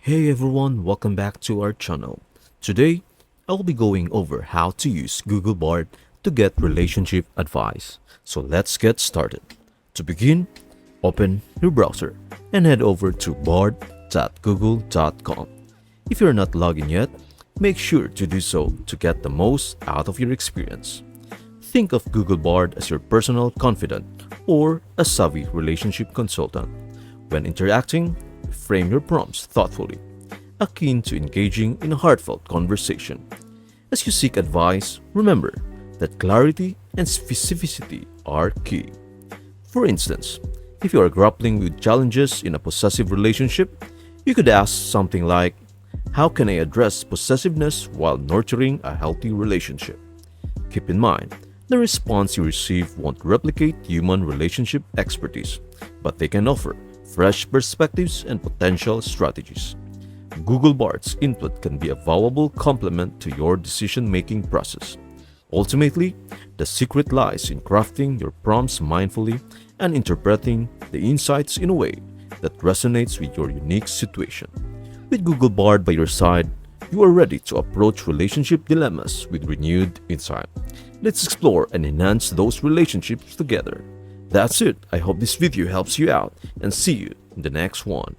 Hey everyone, welcome back to our channel. Today, I'll be going over how to use Google Bard to get relationship advice. So let's get started. To begin, open your browser and head over to bard.google.com. If you're not logged in yet, make sure to do so to get the most out of your experience. Think of Google Bard as your personal confidant or a savvy relationship consultant. When interacting, frame your prompts thoughtfully, akin to engaging in a heartfelt conversation. As you seek advice, remember that clarity and specificity are key. For instance, if you are grappling with challenges in a possessive relationship, you could ask something like, how can I address possessiveness while nurturing a healthy relationship? Keep in mind, the response you receive won't replicate human relationship expertise, but they can offer fresh perspectives and potential strategies. Google Bard's input can be a valuable complement to your decision-making process. Ultimately, the secret lies in crafting your prompts mindfully and interpreting the insights in a way that resonates with your unique situation. With Google Bard by your side, you are ready to approach relationship dilemmas with renewed insight. Let's explore and enhance those relationships together. That's it. I hope this video helps you out and see you in the next one.